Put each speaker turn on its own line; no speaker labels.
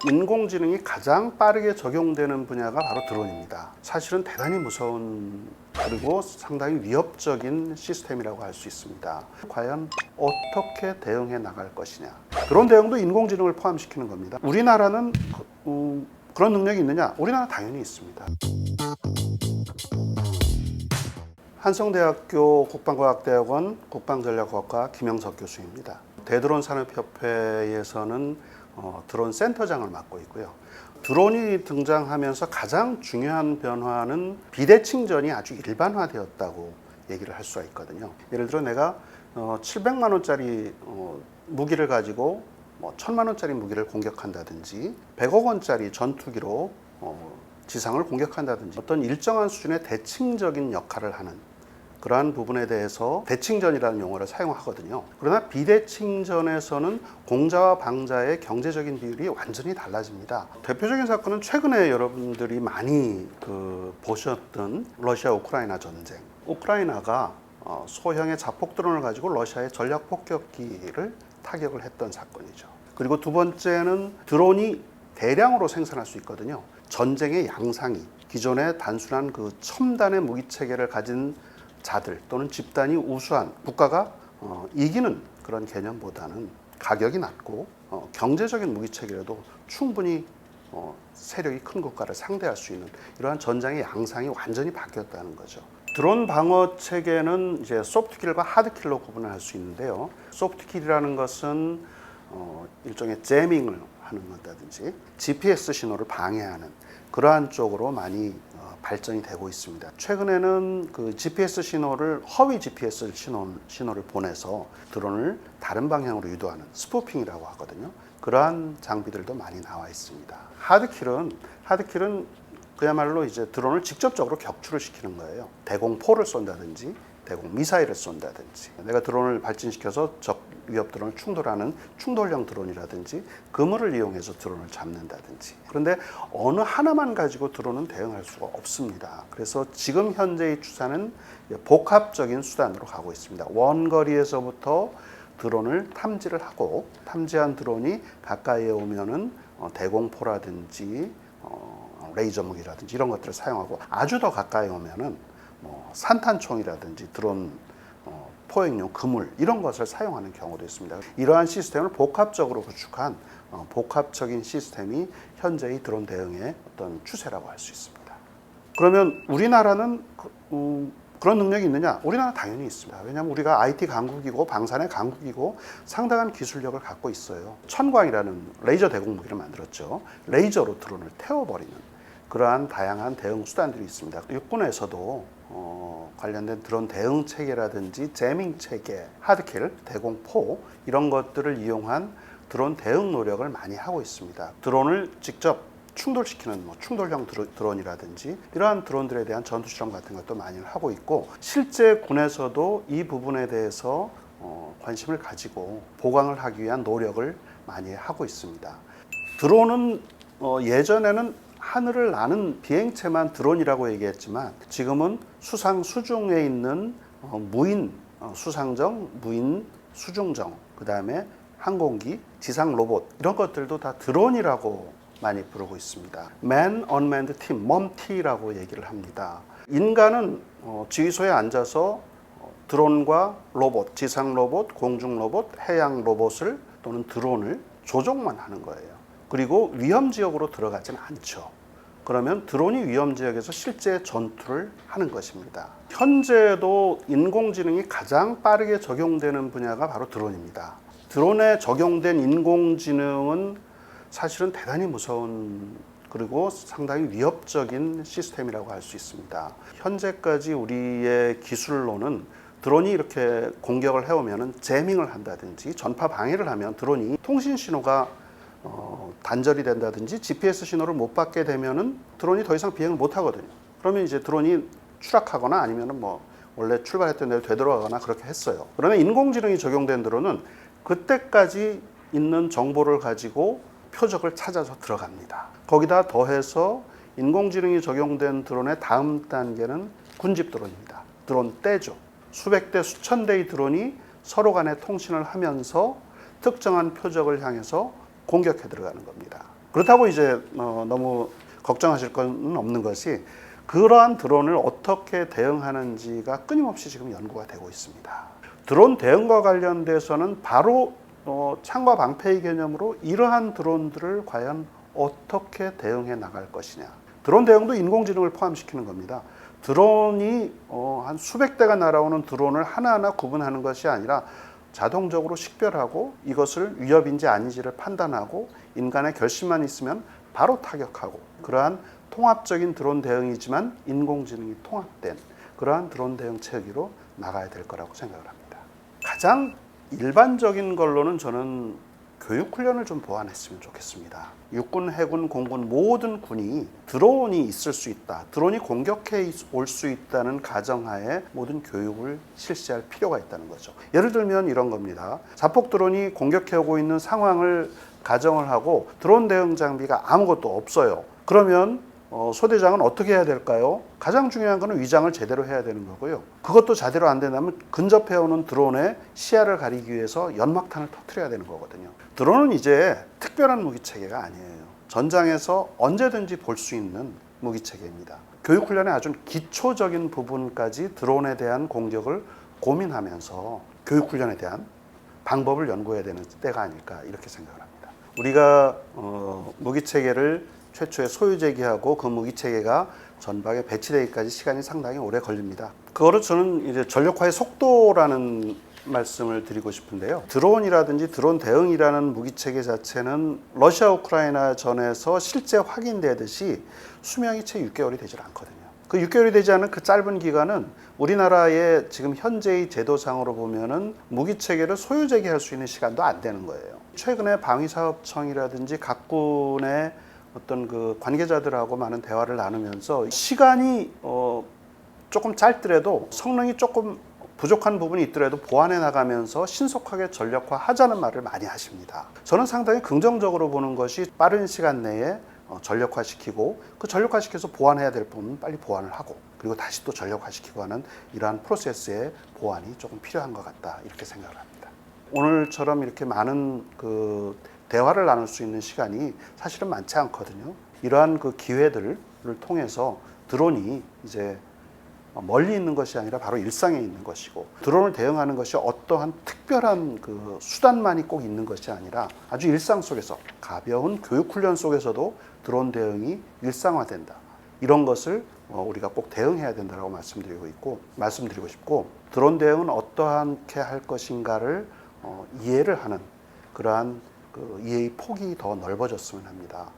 인공지능이 가장 빠르게 적용되는 분야가 바로 드론입니다. 사실은 대단히 무서운 그리고 상당히 위협적인 시스템이라고 할 수 있습니다. 과연 어떻게 대응해 나갈 것이냐. 드론 대응도 인공지능을 포함시키는 겁니다. 우리나라는 그런 능력이 있느냐? 우리나라 당연히 있습니다. 한성대학교 국방과학대학원 국방전략학과 김영석 교수입니다. 대드론 산업협회에서는 드론 센터장을 맡고 있고요. 드론이 등장하면서 가장 중요한 변화는 비대칭전이 아주 일반화되었다고 얘기를 할 수가 있거든요. 예를 들어 내가 700만 원짜리 무기를 가지고 1000만 원짜리 무기를 공격한다든지 100억 원짜리 전투기로 지상을 공격한다든지 어떤 일정한 수준의 대칭적인 역할을 하는 그러한 부분에 대해서 대칭전이라는 용어를 사용하거든요. 그러나 비대칭전에서는 공자와 방자의 경제적인 비율이 완전히 달라집니다. 대표적인 사건은 최근에 여러분들이 많이 보셨던 러시아 우크라이나 전쟁. 우크라이나가 소형의 자폭 드론을 가지고 러시아의 전략 폭격기를 타격을 했던 사건이죠. 그리고 두 번째는 드론이 대량으로 생산할 수 있거든요. 전쟁의 양상이 기존의 단순한 그 첨단의 무기 체계를 가진 자들 또는 집단이 우수한 국가가 이기는 그런 개념보다는 가격이 낮고 경제적인 무기체계라도 충분히 세력이 큰 국가를 상대할 수 있는 이러한 전장의 양상이 완전히 바뀌었다는 거죠. 드론 방어 체계는 이제 소프트킬과 하드킬로 구분을 할 수 있는데요. 소프트킬이라는 것은 일종의 제밍을 하는 것이라든지 GPS 신호를 방해하는 그러한 쪽으로 많이 발전이 되고 있습니다. 최근에는 그 GPS 신호를 허위 GPS 신호를 보내서 드론을 다른 방향으로 유도하는 스푸핑이라고 하거든요. 그러한 장비들도 많이 나와 있습니다. 하드킬은 그야말로 이제 드론을 직접적으로 격추를 시키는 거예요. 대공포를 쏜다든지 대공 미사일을 쏜다든지 내가 드론을 발진시켜서 적 위협 드론을 충돌하는 충돌형 드론이라든지 그물을 이용해서 드론을 잡는다든지. 그런데 어느 하나만 가지고 드론은 대응할 수가 없습니다. 그래서 지금 현재의 추세는 복합적인 수단으로 가고 있습니다. 원거리에서부터 드론을 탐지를 하고 탐지한 드론이 가까이에 오면은 대공포라든지 레이저 무기라든지 이런 것들을 사용하고 아주 더 가까이 오면은 산탄총이라든지 드론 포획용 그물 이런 것을 사용하는 경우도 있습니다. 이러한 시스템을 복합적으로 구축한 복합적인 시스템이 현재의 드론 대응의 어떤 추세라고 할 수 있습니다. 그러면 우리나라는 그런 능력이 있느냐? 우리나라 당연히 있습니다. 왜냐하면 우리가 IT 강국이고 방산의 강국이고 상당한 기술력을 갖고 있어요. 천광이라는 레이저 대공 무기를 만들었죠. 레이저로 드론을 태워버리는 그러한 다양한 대응 수단들이 있습니다. 육군에서도 관련된 드론 대응 체계라든지 제밍 체계, 하드킬, 대공포 이런 것들을 이용한 드론 대응 노력을 많이 하고 있습니다. 드론을 직접 충돌시키는 충돌형 드론이라든지 이러한 드론들에 대한 전투 실험 같은 것도 많이 하고 있고 실제 군에서도 이 부분에 대해서 관심을 가지고 보강을 하기 위한 노력을 많이 하고 있습니다. 드론은 예전에는 하늘을 나는 비행체만 드론이라고 얘기했지만 지금은 수상 수중에 있는 무인 수상정, 무인 수중정, 그 다음에 항공기, 지상 로봇 이런 것들도 다 드론이라고 많이 부르고 있습니다. Man Unmanned Team, MUMT라고 얘기를 합니다. 인간은 지휘소에 앉아서 드론과 로봇, 지상 로봇, 공중 로봇, 해양 로봇을 또는 드론을 조종만 하는 거예요. 그리고 위험지역으로 들어가진 않죠. 그러면 드론이 위험지역에서 실제 전투를 하는 것입니다. 현재도 인공지능이 가장 빠르게 적용되는 분야가 바로 드론입니다. 드론에 적용된 인공지능은 사실은 대단히 무서운 그리고 상당히 위협적인 시스템이라고 할 수 있습니다. 현재까지 우리의 기술로는 드론이 이렇게 공격을 해오면 제밍을 한다든지 전파 방해를 하면 드론이 통신 신호가 단절이 된다든지 GPS 신호를 못 받게 되면은 드론이 더 이상 비행을 못 하거든요. 그러면 이제 드론이 추락하거나 아니면은 원래 출발했던 대로 되돌아가거나 그렇게 했어요. 그러나 인공지능이 적용된 드론은 그때까지 있는 정보를 가지고 표적을 찾아서 들어갑니다. 거기다 더해서 인공지능이 적용된 드론의 다음 단계는 군집 드론입니다. 드론 떼죠. 수백 대 수천 대의 드론이 서로 간에 통신을 하면서 특정한 표적을 향해서 공격해 들어가는 겁니다. 그렇다고 이제 너무 걱정하실 건 없는 것이 그러한 드론을 어떻게 대응하는지가 끊임없이 지금 연구가 되고 있습니다. 드론 대응과 관련돼서는 바로 창과 방패의 개념으로 이러한 드론들을 과연 어떻게 대응해 나갈 것이냐. 드론 대응도 인공지능을 포함시키는 겁니다. 드론이 한 수백 대가 날아오는 드론을 하나하나 구분하는 것이 아니라 자동적으로 식별하고 이것을 위협인지 아닌지를 판단하고 인간의 결심만 있으면 바로 타격하고, 그러한 통합적인 드론 대응이지만 인공지능이 통합된 그러한 드론 대응 체계로 나가야 될 거라고 생각을 합니다. 가장 일반적인 걸로는 저는 교육훈련을 좀 보완했으면 좋겠습니다. 육군, 해군, 공군 모든 군이 드론이 있을 수 있다, 드론이 공격해 올 수 있다는 가정하에 모든 교육을 실시할 필요가 있다는 거죠. 예를 들면 이런 겁니다. 자폭 드론이 공격해 오고 있는 상황을 가정을 하고 드론 대응 장비가 아무것도 없어요. 그러면 소대장은 어떻게 해야 될까요? 가장 중요한 것은 위장을 제대로 해야 되는 거고요. 그것도 제대로 안 된다면 근접해 오는 드론의 시야를 가리기 위해서 연막탄을 터뜨려야 되는 거거든요. 드론은 이제 특별한 무기체계가 아니에요. 전장에서 언제든지 볼 수 있는 무기체계입니다. 교육훈련의 아주 기초적인 부분까지 드론에 대한 공격을 고민하면서 교육훈련에 대한 방법을 연구해야 되는 때가 아닐까 이렇게 생각을 합니다. 우리가 무기체계를 최초에 소유 제기하고 그 무기체계가 전방에 배치되기까지 시간이 상당히 오래 걸립니다. 그거를 저는 이제 전력화의 속도라는 말씀을 드리고 싶은데요. 드론이라든지 드론 대응이라는 무기체계 자체는 러시아 우크라이나 전에서 실제 확인되듯이 수명이 채 6개월이 되질 않거든요. 그 6개월이 되지 않은 그 짧은 기간은 우리나라의 지금 현재의 제도상으로 보면은 무기체계를 소유 제기할 수 있는 시간도 안 되는 거예요. 최근에 방위사업청이라든지 각군의 어떤 그 관계자들하고 많은 대화를 나누면서 시간이 조금 짧더라도 성능이 조금 부족한 부분이 있더라도 보완해 나가면서 신속하게 전력화하자는 말을 많이 하십니다. 저는 상당히 긍정적으로 보는 것이 빠른 시간 내에 전력화시키고 그 전력화시켜서 보완해야 될 부분은 빨리 보완을 하고 그리고 다시 또 전력화시키고 하는 이러한 프로세스의 보완이 조금 필요한 것 같다 이렇게 생각을 합니다. 오늘처럼 이렇게 많은 그 대화를 나눌 수 있는 시간이 사실은 많지 않거든요. 이러한 그 기회들을 통해서 드론이 이제 멀리 있는 것이 아니라 바로 일상에 있는 것이고, 드론을 대응하는 것이 어떠한 특별한 그 수단만이 꼭 있는 것이 아니라 아주 일상 속에서 가벼운 교육훈련 속에서도 드론 대응이 일상화된다. 이런 것을 우리가 꼭 대응해야 된다고 말씀드리고 싶고, 드론 대응은 어떠하게 할 것인가를 이해를 하는 그러한 그 이해의 폭이 더 넓어졌으면 합니다.